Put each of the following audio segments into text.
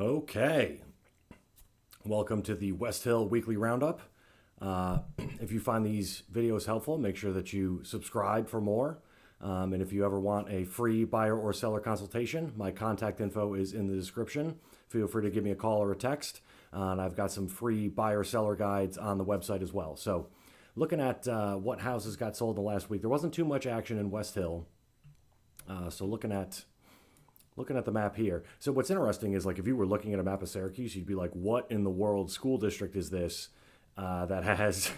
Okay, welcome to the Westhill Weekly Roundup. If you find these videos helpful, make sure that you subscribe for more. And if you ever want a free buyer or seller consultation, my contact info is in the description. Feel free to give me a call or a text. And I've got some free buyer seller guides on the website as well. So looking at what houses got sold in the last week, there wasn't too much action in Westhill. So looking at the map here. So what's interesting is, like, if you were looking at a map of Syracuse, you'd be like, what in the world school district is this that has,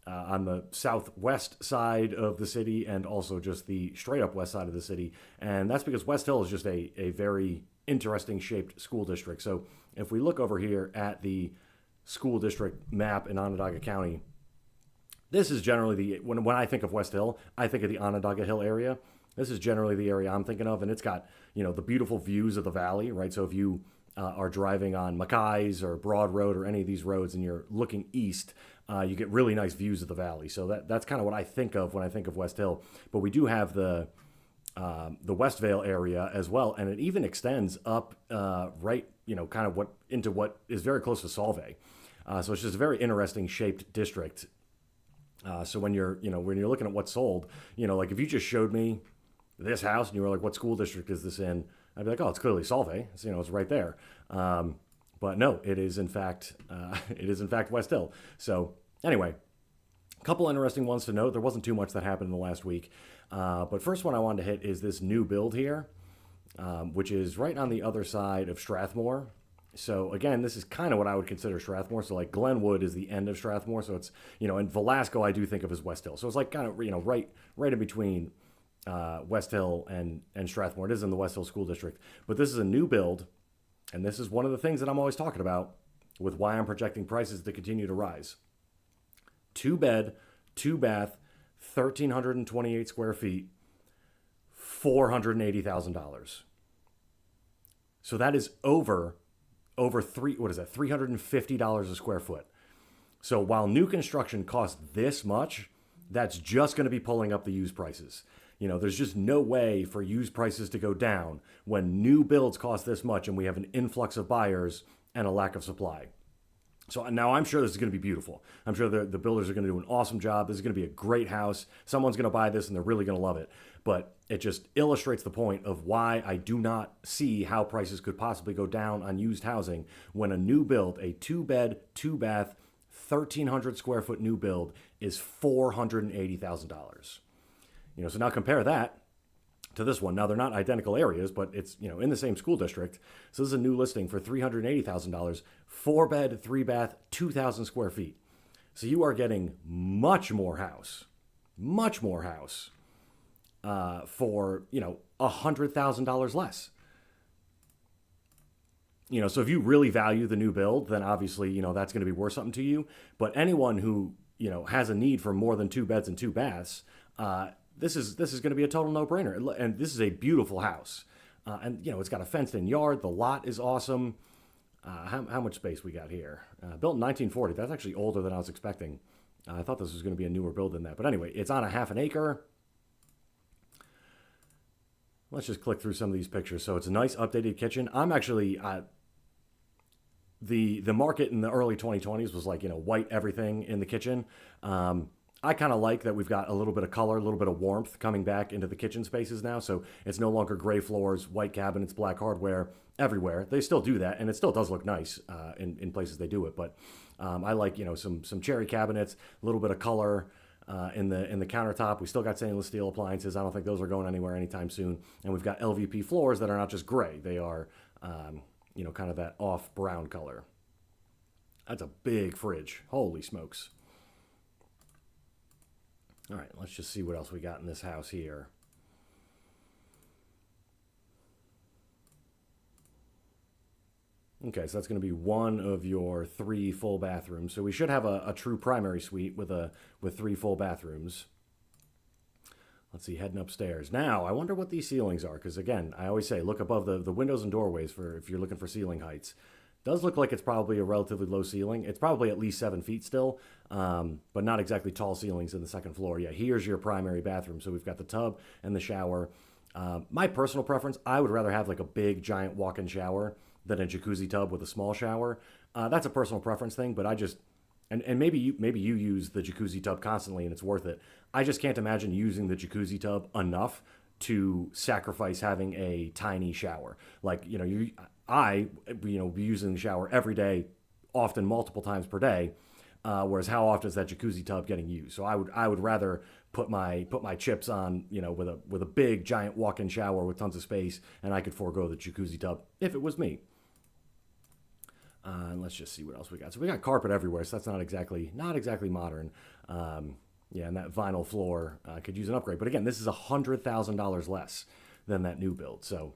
on the southwest side of the city and also just the straight up west side of the city. And that's because Westhill is just a very interesting shaped school district. So if we look over here at the school district map in Onondaga County, this is generally when I think of Westhill, I think of the Onondaga Hill area. This is generally the area I'm thinking of, and it's got, the beautiful views of the valley, right? So if you are driving on Mackay's or Broad Road or any of these roads and you're looking east, you get really nice views of the valley. So that's kind of what I think of when I think of Westhill. But we do have the Westvale area as well, and it even extends up right, kind of into what is very close to Solvay. So it's just a very interesting shaped district. So when you're looking at what's sold, like if you just showed me this house and you were like, what school district is this in? I'd be like, oh, it's clearly Solvay. It's, it's right there. But no, it is in fact Westhill. So anyway, a couple interesting ones to note. There wasn't too much that happened in the last week. But first one I wanted to hit is this new build here, which is right on the other side of Strathmore. So again, this is kind of what I would consider Strathmore. So like Glenwood is the end of Strathmore. So it's, and Velasco I do think of as Westhill. So it's like kind of, right in between Westhill and Strathmore. It is in the Westhill School District. But this is a new build. And this is one of the things that I'm always talking about with why I'm projecting prices to continue to rise. 2-bed, 2-bath, 1,328 square feet, $480,000. So that is over $350 a square foot. So while new construction costs this much, that's just going to be pulling up the used prices. There's just no way for used prices to go down when new builds cost this much and we have an influx of buyers and a lack of supply. So now I'm sure this is going to be beautiful. I'm sure the builders are going to do an awesome job. This is going to be a great house. Someone's going to buy this and they're really going to love it. But it just illustrates the point of why I do not see how prices could possibly go down on used housing when a new build, a 2-bed, 2-bath, 1,300 square foot new build is $480,000. So now compare that to this one. Now, they're not identical areas, but it's, in the same school district. So this is a new listing for $380,000, 4-bed, 3-bath, 2,000 square feet. So you are getting much more house for, $100,000 less. So if you really value the new build, then obviously, that's going to be worth something to you. But anyone who, has a need for more than 2 beds and 2 baths, this is going to be a total no-brainer. And this is a beautiful house. And, it's got a fenced-in yard. The lot is awesome. How much space we got here? Built in 1940. That's actually older than I was expecting. I thought this was going to be a newer build than that. But anyway, it's on a half an acre. Let's just click through some of these pictures. So it's a nice updated kitchen. I'm actually... The market in the early 2020s was like, white everything in the kitchen. I kind of like that we've got a little bit of color, a little bit of warmth coming back into the kitchen spaces now. So it's no longer gray floors, white cabinets, black hardware everywhere. They still do that, and it still does look nice in places they do it. But I like, some cherry cabinets, a little bit of color in the countertop. We still got stainless steel appliances. I don't think those are going anywhere anytime soon. And we've got LVP floors that are not just gray. They are, kind of that off brown color. That's a big fridge. Holy smokes. All right, let's just see what else we got in this house here. Okay, so that's going to be one of your 3 full bathrooms. So we should have a true primary suite with 3 full bathrooms. Let's see, heading upstairs. Now, I wonder what these ceilings are, because again, I always say look above the windows and doorways for if you're looking for ceiling heights. Does look like it's probably a relatively low ceiling. It's probably at least 7 feet still, but not exactly tall ceilings in the second floor. Yeah, here's your primary bathroom. So we've got the tub and the shower. My personal preference, I would rather have like a big giant walk-in shower than a jacuzzi tub with a small shower. That's a personal preference thing, but I just and maybe you use the jacuzzi tub constantly and it's worth it. I just can't imagine using the jacuzzi tub enough to sacrifice having a tiny shower. Like, I be using the shower every day, often multiple times per day. Whereas how often is that jacuzzi tub getting used? So I would rather put my chips on, with a big giant walk-in shower with tons of space, and I could forego the jacuzzi tub if it was me. And let's just see what else we got. So we got carpet everywhere, so that's not exactly modern. Yeah, and that vinyl floor could use an upgrade. But again, this is $100,000 less than that new build. So,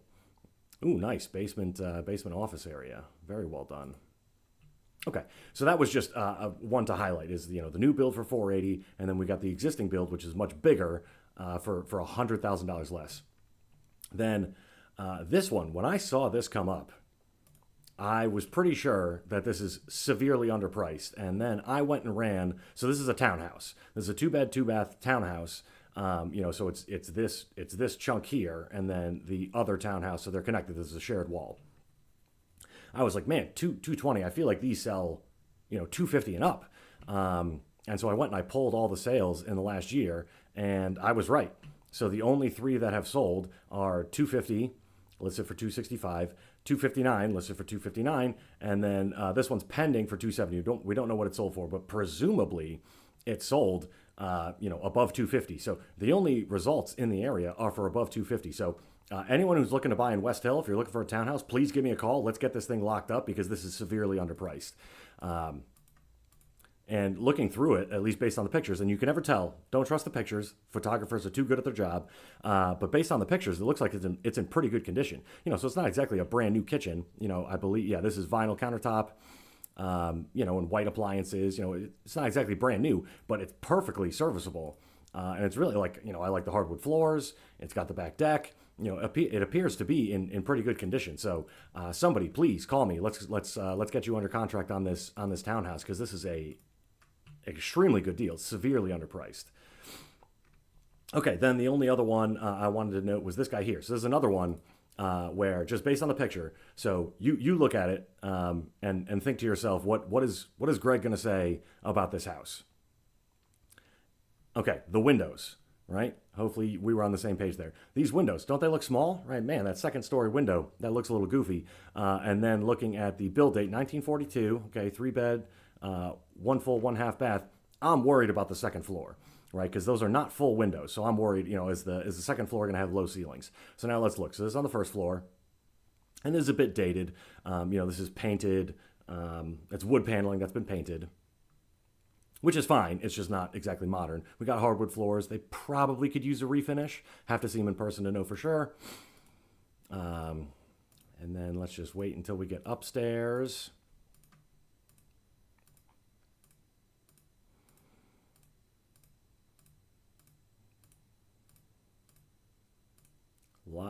ooh, nice basement office area. Very well done. Okay, so that was just one to highlight is the new build for $480, and then we got the existing build, which is much bigger for $100,000 less. Then this one, when I saw this come up, I was pretty sure that this is severely underpriced, and then I went and ran. So this is a townhouse. This is a 2-bed, 2-bath townhouse. So it's this chunk here, and then the other townhouse. So they're connected. This is a shared wall. I was like, man, 220. I feel like these sell, 250 and up. And so I went and I pulled all the sales in the last year, and I was right. So the only 3 that have sold are 250, listed for 265, 259, listed for 259, and then this one's pending for 270. We don't know what it sold for, but presumably it sold, above 250. So the only results in the area are for above 250. So anyone who's looking to buy in Westhill, if you're looking for a townhouse, please give me a call. Let's get this thing locked up because this is severely underpriced. And looking through it, at least based on the pictures, and you can never tell. Don't trust the pictures. Photographers are too good at thetheir job. But based on the pictures, it looks like it's in pretty good condition. So it's not exactly a brand new kitchen. I believe, this is vinyl countertop, and white appliances. It's not exactly brand new, but it's perfectly serviceable. And it's really I like the hardwood floors. It's got the back deck. It appears to be in pretty good condition. So somebody, please call me. Let's get you under contract on this townhouse because this is a extremely good deal, severely underpriced. Okay, then the only other one I wanted to note was this guy here. So there's another one where just based on the picture, so you look at it and think to yourself, what is Greg going to say about this house? Okay, the windows, right? Hopefully we were on the same page there. These windows, don't they look small? Right, man, that second story window, that looks a little goofy. And then looking at the build date, 1942, okay, 3-bed, 1 full, 1 half bath. I'm worried about the second floor, right? Because those are not full windows. So I'm worried, is the second floor going to have low ceilings? So now let's look. So this is on the first floor, and this is a bit dated. This is painted. It's wood paneling that's been painted, which is fine. It's just not exactly modern. We got hardwood floors. They probably could use a refinish. Have to see them in person to know for sure. And then let's just wait until we get upstairs.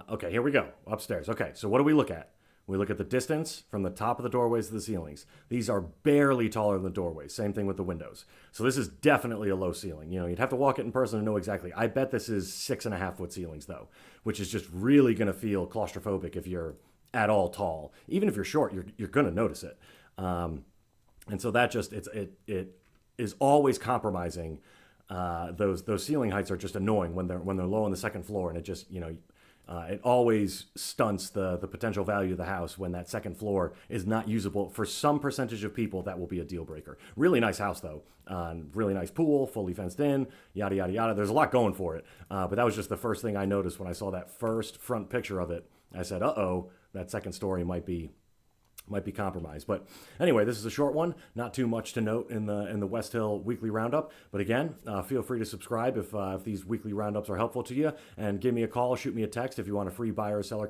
Okay, here we go. Upstairs. Okay, so what do we look at? We look at the distance from the top of the doorways to the ceilings. These are barely taller than the doorways. Same thing with the windows. So this is definitely a low ceiling. You'd have to walk it in person to know exactly. I bet this is 6.5-foot ceilings though, which is just really going to feel claustrophobic if you're at all tall. Even if you're short, you're going to notice it. And so that just it is always compromising. Those ceiling heights are just annoying when they're low on the second floor, and it just it always stunts the potential value of the house when that second floor is not usable. For some percentage of people, that will be a deal breaker. Really nice house, though. Really nice pool, fully fenced in, yada, yada, yada. There's a lot going for it. But that was just the first thing I noticed when I saw that first front picture of it. I said, uh-oh, that second story might be compromised. But anyway, this is a short one. Not too much to note in the Westhill Weekly Roundup. But again, feel free to subscribe if these weekly roundups are helpful to you. And give me a call, shoot me a text if you want a free buyer or seller